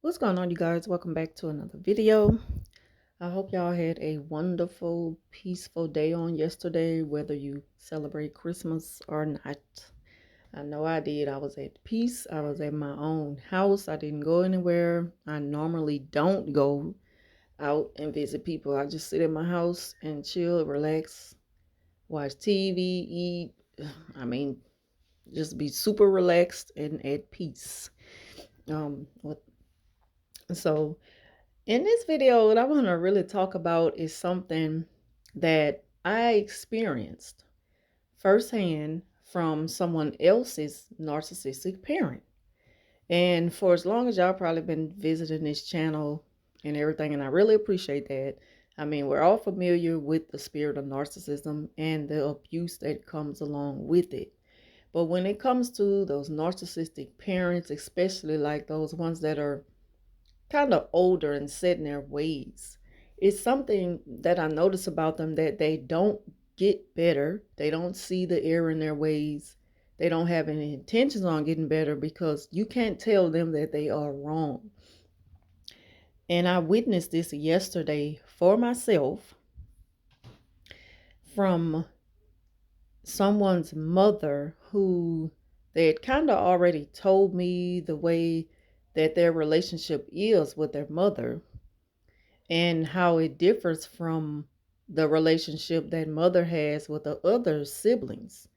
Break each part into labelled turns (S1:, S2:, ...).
S1: What's going on, you guys? Welcome back to another video. I hope y'all had a wonderful, peaceful day on yesterday, whether you celebrate Christmas or not. I know I did. I was at peace. I was at my own house. I didn't go anywhere. I normally don't go out and visit people. I just sit in my house and chill, relax, watch TV, eat. I mean, just be super relaxed and at peace. What so In this video, what I want to really talk about is something that I experienced firsthand from someone else's narcissistic parent. And for as long as y'all probably been visiting this channel and everything, and I really appreciate that. I mean, we're all familiar with the spirit of narcissism and the abuse that comes along with it. But when it comes to those narcissistic parents, especially like those ones that are kind of older and set in their ways. It's something that I notice about them that they don't get better. They don't see the error in their ways. They don't have any intentions on getting better because you can't tell them that they are wrong. And I witnessed this yesterday for myself from someone's mother who they had kind of already told me the way that their relationship is with their mother and how it differs from the relationship that mother has with the other siblings.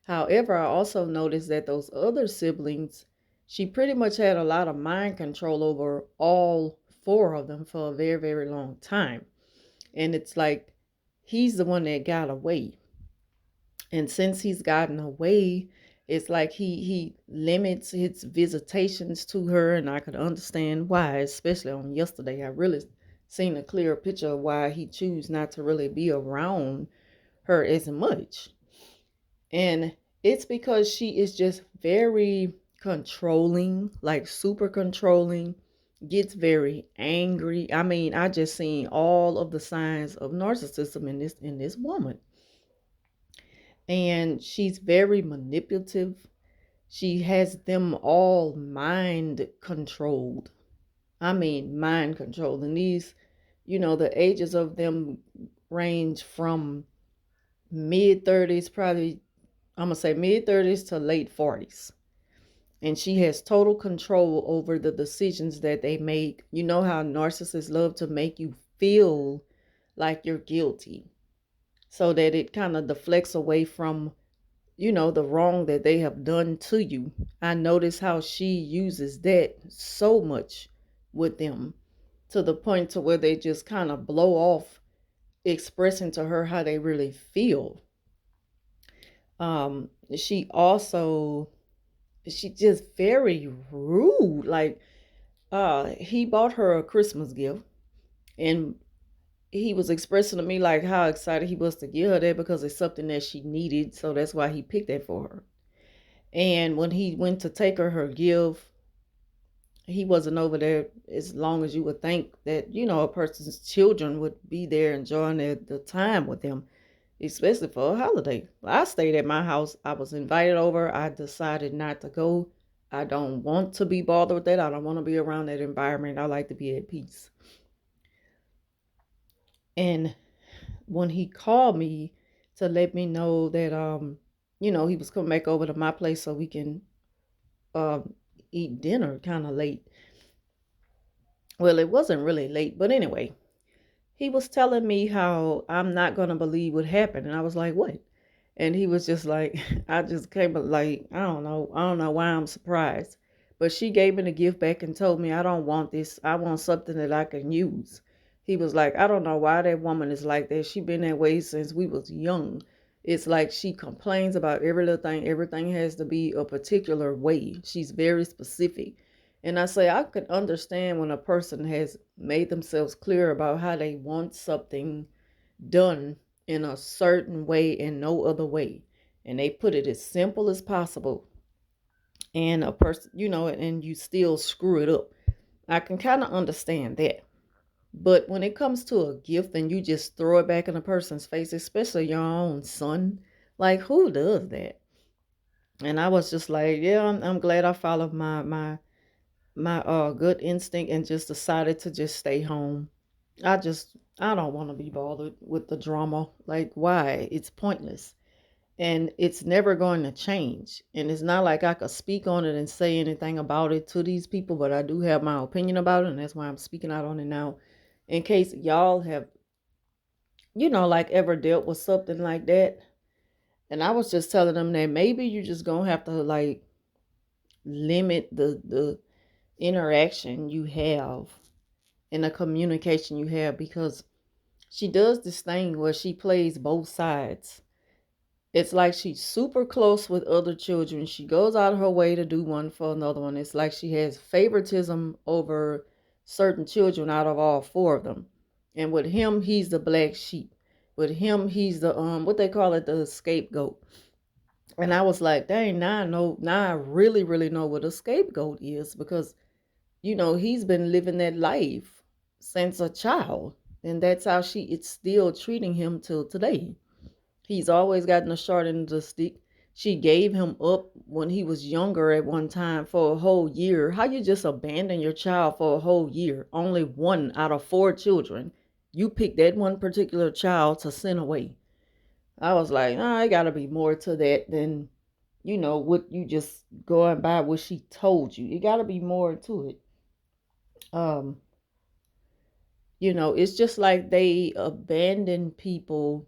S1: However, I also noticed that those other siblings, she pretty much had a lot of mind control over all four of them for a very, very long time. And it's like he's the one that got away. And since he's gotten away, it's like he limits his visitations to her, and I could understand why, especially on yesterday. I really seen a clear picture of why he choose not to really be around her as much. And it's because she is just very controlling, like super controlling, gets very angry. I mean, I just seen all of the signs of narcissism in this woman. And she's very manipulative. She has them all mind controlled. I mean, mind controlled. And these, the ages of them range from mid 30s, probably, I'm going to say mid 30s to late 40s. And she has total control over the decisions that they make. You know how narcissists love to make you feel like you're guilty so that it kind of deflects away from the wrong that they have done to you. I notice how she uses that so much with them to the point to where they just kind of blow off expressing to her how they really feel. She also, she just very rude. Like, he bought her a Christmas gift and he was expressing to me like how excited he was to give her that because it's something that she needed. So that's why he picked that for her. And when he went to take her gift, he wasn't over there as long as you would think that, a person's children would be there enjoying the time with them, especially for a holiday. I stayed at my house. I was invited over. I decided not to go. I don't want to be bothered with that. I don't want to be around that environment. I like to be at peace. And when he called me to let me know that, he was coming back over to my place so we can eat dinner kind of late. Well, it wasn't really late, but anyway, he was telling me how I'm not going to believe what happened. And I was like, what? And he was just like, I just came like, I don't know. I don't know why I'm surprised. But she gave me the gift back and told me, I don't want this. I want something that I can use. He was like, I don't know why that woman is like that. She been that way since we was young. It's like she complains about every little thing. Everything has to be a particular way. She's very specific. And I say, I could understand when a person has made themselves clear about how they want something done in a certain way and no other way. And they put it as simple as possible. And a person, and you still screw it up. I can kind of understand that. But when it comes to a gift and you just throw it back in a person's face, especially your own son, like who does that? And I was just like, yeah, I'm glad I followed my my good instinct and just decided to just stay home. I don't want to be bothered with the drama. Like, why? It's pointless. And it's never going to change. And it's not like I could speak on it and say anything about it to these people, but I do have my opinion about it, and that's why I'm speaking out on it now. In case y'all have, like ever dealt with something like that. And I was just telling them that maybe you just gonna have to like limit the interaction you have and the communication you have, because she does this thing where she plays both sides. It's like she's super close with other children. She goes out of her way to do one for another one. It's like she has favoritism over certain children out of all four of them. And with him, he's the black sheep. With him, he's the what they call it, the scapegoat. And I was like, dang, now I really, really know what a scapegoat is, because he's been living that life since a child. And that's how it's still treating him till today. He's always gotten the short end of the stick. She gave him up when he was younger at one time for a whole year. How you just abandon your child for a whole year? Only one out of four children. You pick that one particular child to send away. I was like, it gotta be more to that than, what you just going by what she told you. It gotta be more to it. Um, it's just like they abandon people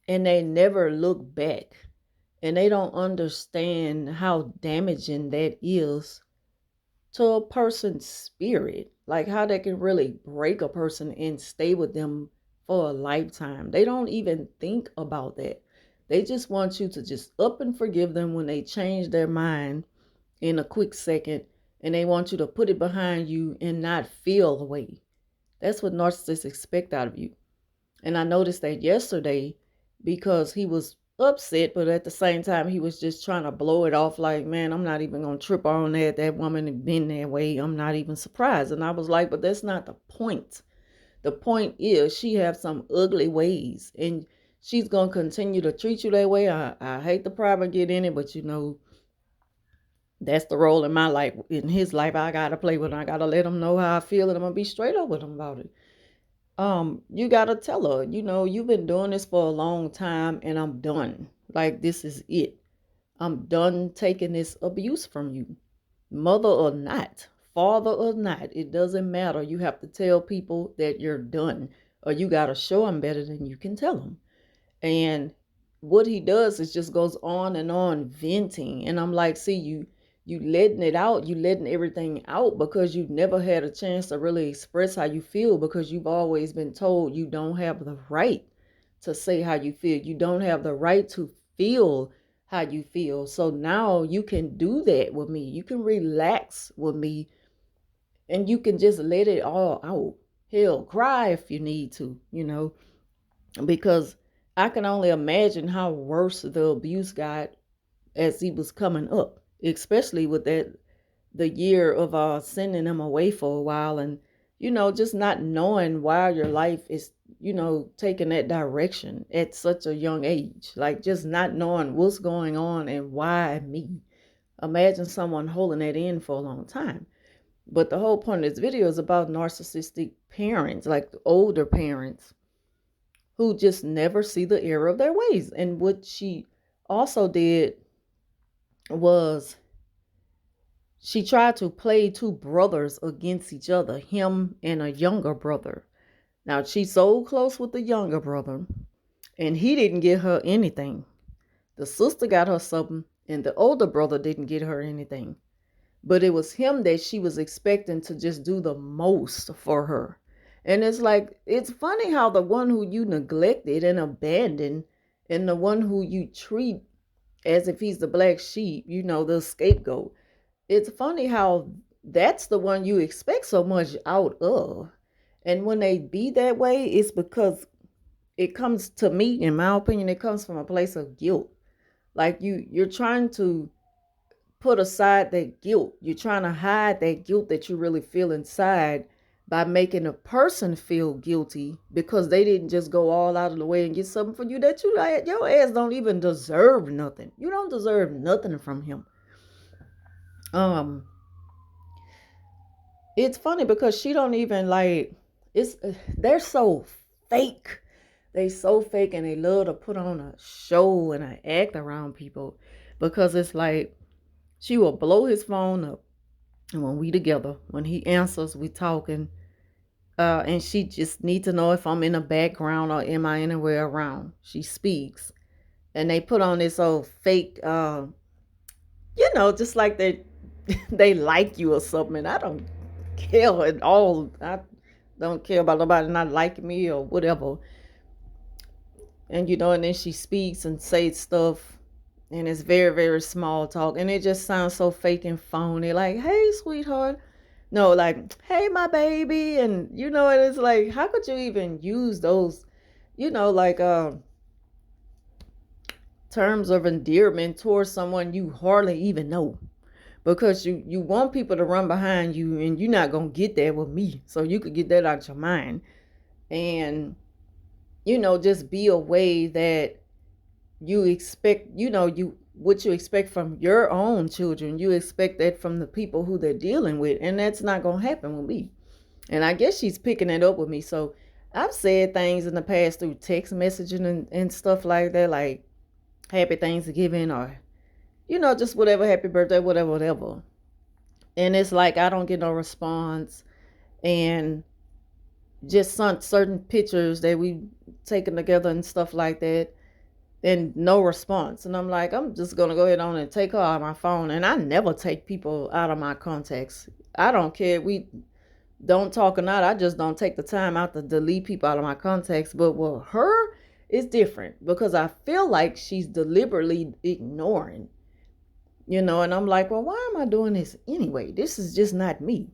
S1: and they never look back, and they don't understand how damaging that is to a person's spirit. Like how that can really break a person and stay with them for a lifetime. They don't even think about that. They just want you to just up and forgive them when they change their mind in a quick second, and they want you to put it behind you and not feel the way. That's what narcissists expect out of you. And I noticed that yesterday, because he was upset, but at the same time, he was just trying to blow it off like, man, I'm not even going to trip on that. That woman had been that way. I'm not even surprised. And I was like, but that's not the point. The point is she has some ugly ways, and she's going to continue to treat you that way. I hate to probably get in it, but that's the role in my life. In his life, I got to play with him. I got to let him know how I feel, and I'm going to be straight up with him about it. You gotta tell her, you've been doing this for a long time and I'm done. Like, this is it. I'm done taking this abuse from you. Mother or not, father or not, it doesn't matter. You have to tell people that you're done, or you gotta show them better than you can tell them. And what he does is just goes on venting. And I'm like, see, you letting it out, you letting everything out because you've never had a chance to really express how you feel, because you've always been told you don't have the right to say how you feel. You don't have the right to feel how you feel. So now you can do that with me. You can relax with me, and you can just let it all out. Hell, cry if you need to, because I can only imagine how worse the abuse got as he was coming up, especially with the year of sending him away for a while, and just not knowing why your life is taking that direction at such a young age, like just not knowing what's going on and why me. Imagine someone holding that in for a long time. But the whole point of this video is about narcissistic parents, like the older parents who just never see the error of their ways. And what she also did was she tried to play two brothers against each other, him and a younger brother. Now, she's so close with the younger brother, and he didn't get her anything. The sister got her something, and the older brother didn't get her anything. But it was him that she was expecting to just do the most for her. And it's like, it's funny how the one who you neglected and abandoned, and the one who you treat as if he's the black sheep, the scapegoat. It's funny how that's the one you expect so much out of. And when they be that way, it's because it comes, to me, in my opinion, it comes from a place of guilt. Like you're trying to put aside that guilt. You're trying to hide that guilt that you really feel inside by making a person feel guilty because they didn't just go all out of the way and get something for you that your ass don't even deserve nothing. You don't deserve nothing from him. Um, it's funny because she don't even like, it's they're so fake. They so fake, and they love to put on a show and an act around people, because it's like she will blow his phone up, and when we together, when he answers, we talking, and she just need to know if I'm in the background or am I anywhere around. She speaks, and they put on this old fake, just like they they like you or something. I don't care at all. I don't care about nobody not liking me or whatever. And and then she speaks and says stuff, and it's very, very small talk, and it just sounds so fake and phony. Like, "Hey, sweetheart," no, like, "Hey, my baby," and it's like, how could you even use those, like terms of endearment towards someone you hardly even know? Because you want people to run behind you, and you're not gonna get that with me. So you could get that out your mind, and just be a way that you expect, you what you expect from your own children. You expect that from the people who they're dealing with, and that's not gonna happen with me. And I guess she's picking it up with me. So I've said things in the past through text messaging and stuff like that, like happy Thanksgiving, or just whatever, happy birthday, whatever, whatever. And it's like I don't get no response, and just some certain pictures that we taken together and stuff like that, and no response. And I'm like, I'm just gonna go ahead on and take her out of my phone. And I never take people out of my contacts. I don't care if we don't talk or not. I just don't take the time out to delete people out of my contacts. But with her, it's different, because I feel like she's deliberately ignoring, and I'm like, well, why am I doing this anyway? This is just not me.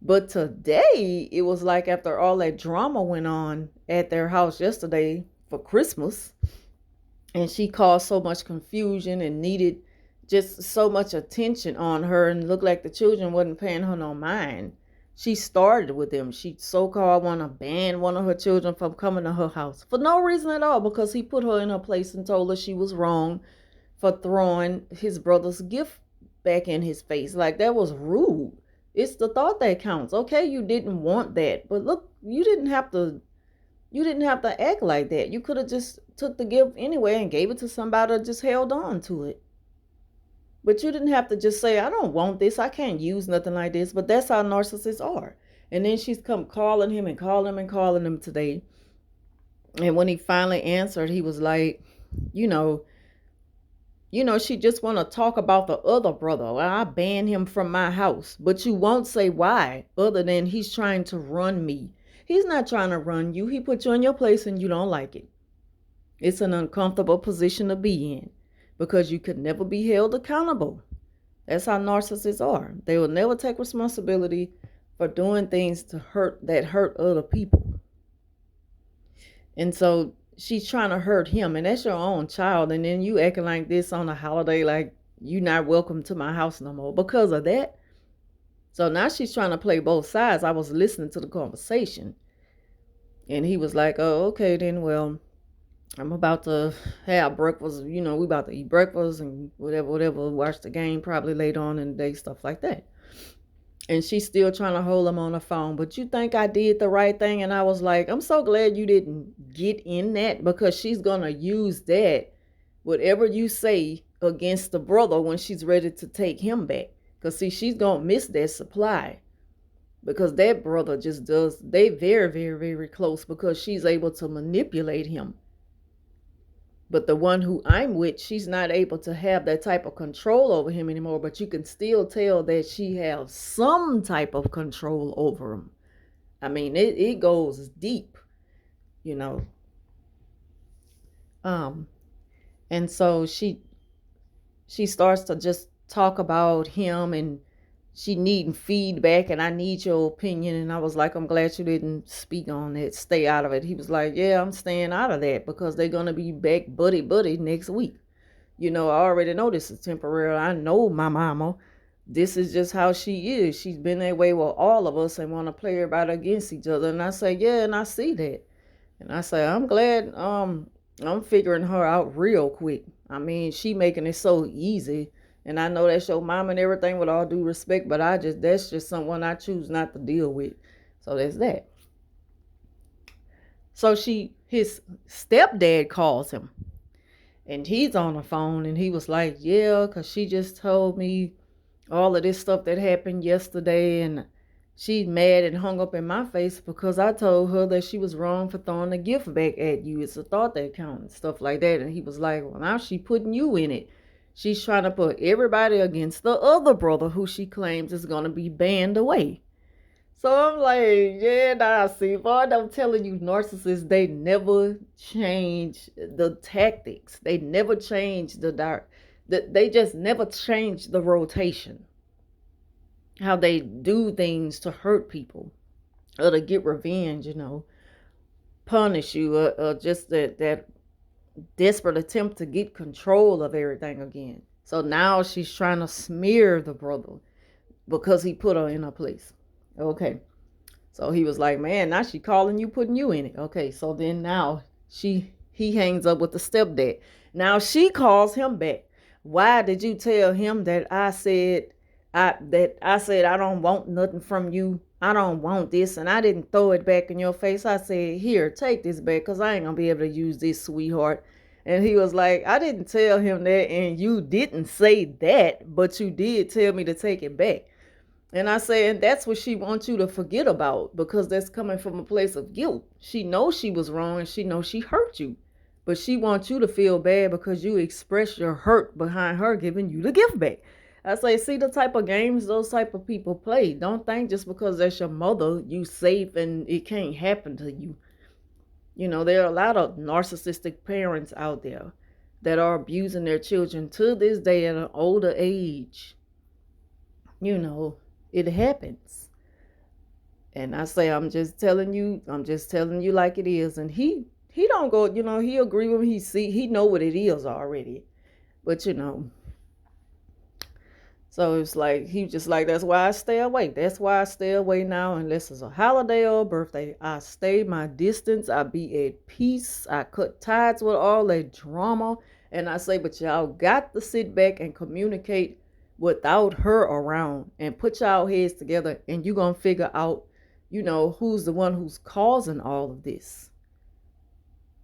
S1: But today, it was like after all that drama went on at their house yesterday for Christmas, and she caused so much confusion and needed just so much attention on her, and looked like the children wasn't paying her no mind. She started with them. She so-called want to ban one of her children from coming to her house for no reason at all, because he put her in her place and told her she was wrong for throwing his brother's gift back in his face. Like, that was rude. It's the thought that counts. Okay, you didn't want that, but look, you didn't have to act like that. You could have just took the gift anyway and gave it to somebody, or just held on to it. But you didn't have to just say, I don't want this. I can't use nothing like this. But that's how narcissists are. And then she's come calling him and calling him and calling him today. And when he finally answered, he was like, you know, she just want to talk about the other brother. Well, I banned him from my house. But you won't say why, other than he's trying to run me. He's not trying to run you. He put you in your place and you don't like it. It's an uncomfortable position to be in, because you could never be held accountable. That's how narcissists are. They will never take responsibility for doing things that hurt other people. And so she's trying to hurt him, and that's your own child. And then you acting like this on a holiday, like you not welcome to my house no more because of that. So now she's trying to play both sides. I was listening to the conversation, and he was like, oh, okay, then, well, I'm about to have breakfast. We about to eat breakfast and whatever, watch the game probably later on in the day, stuff like that. And she's still trying to hold him on the phone. But you think I did the right thing? And I was like, I'm so glad you didn't get in that, because she's going to use that, whatever you say, against the brother when she's ready to take him back. Because, see, she's going to miss that supply. Because that brother just they very, very, very close, because she's able to manipulate him. But the one who I'm with, she's not able to have that type of control over him anymore. But you can still tell that she has some type of control over him. I mean, it goes deep, you know. And so she starts to just talk about him, and she needing feedback, and I need your opinion. And I was like, I'm glad you didn't speak on it. Stay out of it. He was like, yeah, I'm staying out of that, because they're going to be back buddy next week. I already know this is temporary. I know my mama. This is just how she is. She's been that way with all of us and want to play everybody against each other. And I say, yeah, and I see that. And I say, I'm glad I'm figuring her out real quick. I mean, she making it so easy. And I know that's your mom and everything, with all due respect, but that's just someone I choose not to deal with. So there's that. So his stepdad calls him, and he's on the phone, and he was like, yeah, because she just told me all of this stuff that happened yesterday, and she's mad and hung up in my face because I told her that she was wrong for throwing a gift back at you. It's a thought that counts, and stuff like that. And he was like, well, now she putting you in it. She's trying to put everybody against the other brother who she claims is going to be banned away. So I'm like, yeah, nah, see, boy, I'm telling you, narcissists, they never change the tactics. They never change they just never change the rotation. How they do things to hurt people or to get revenge, punish you, or just that desperate attempt to get control of everything again. So now she's trying to smear the brother because he put her in her place. Okay. So he was like, man, now she calling you, putting you in it. Okay, so then now he hangs up with the stepdad. Now she calls him back. Why did you tell him that I said I don't want nothing from you? I don't want this, and I didn't throw it back in your face. I said, here, take this back, because I ain't gonna be able to use this, sweetheart. And he was like, I didn't tell him that, and you didn't say that, but you did tell me to take it back. And I say, and that's what she wants you to forget about, because that's coming from a place of guilt. She knows she was wrong, and she knows she hurt you. But she wants you to feel bad because you express your hurt behind her giving you the gift back. I say, see the type of games those type of people play. Don't think just because that's your mother, you safe and it can't happen to you. There are a lot of narcissistic parents out there that are abusing their children to this day at an older age. It happens. And I say, I'm just telling you like it is. And he don't go, he agree with me. He know what it is already. But so it's like, he just like, that's why I stay away. That's why I stay away now, unless it's a holiday or a birthday. I stay my distance. I be at peace. I cut ties with all that drama. And I say, but y'all got to sit back and communicate without her around, and put y'all heads together, and you're gonna figure out, who's the one who's causing all of this.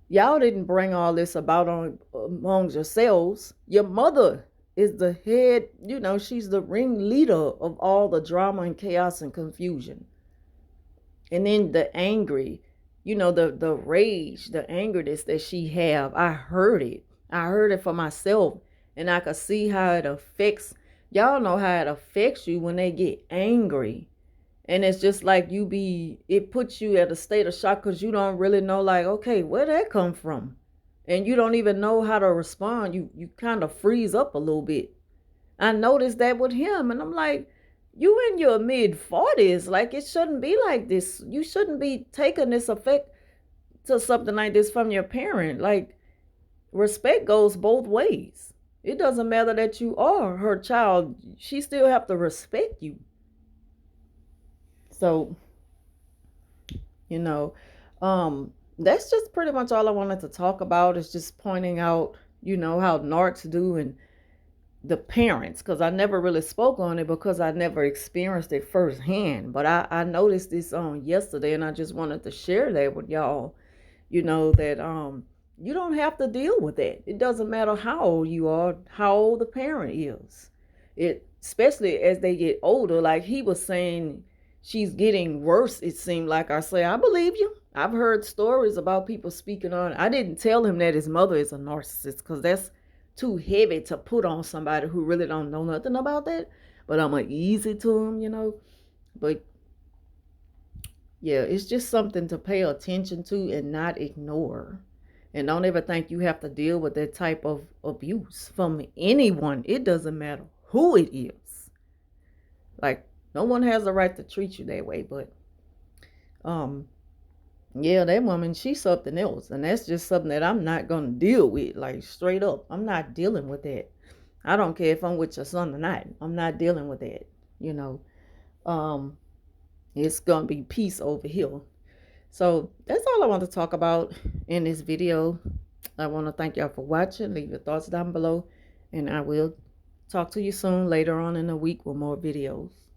S1: Y'all didn't bring all this about among yourselves. Your mother is the head, she's the ringleader of all the drama and chaos and confusion. And then the angry, the rage, the angerness that she have, I heard it for myself, and I could see how it affects. Y'all know how it affects you when they get angry. And it's just like it puts you at a state of shock, because you don't really know, like, okay, where'd that come from? And you don't even know how to respond. You kind of freeze up a little bit. I noticed that with him, and I'm like, you in your mid-40s, like, it shouldn't be like this. You shouldn't be taking this effect to something like this from your parent. Like, respect goes both ways. It doesn't matter that you are her child. She still have to respect you. So, that's just pretty much all I wanted to talk about, is just pointing out, how narcs do, and the parents, because I never really spoke on it because I never experienced it firsthand. But I noticed this on yesterday, and I just wanted to share that with y'all, that you don't have to deal with that. It doesn't matter how old you are, how old the parent is. Especially as they get older, like he was saying, she's getting worse, it seemed like. I say, I believe you. I've heard stories about people speaking on it. I didn't tell him that his mother is a narcissist, because that's too heavy to put on somebody who really don't know nothing about that. But I'm going to ease it to him, But yeah, it's just something to pay attention to and not ignore. And don't ever think you have to deal with that type of abuse from anyone. It doesn't matter who it is. Like, no one has the right to treat you that way. But yeah, that woman, she's something else. And that's just something that I'm not going to deal with. Like, straight up, I'm not dealing with that. I don't care if I'm with your son or not. I'm not dealing with that. It's going to be peace over here. So that's all I want to talk about in this video. I want to thank y'all for watching. Leave your thoughts down below, and I will Talk to you soon later on in the week with more videos.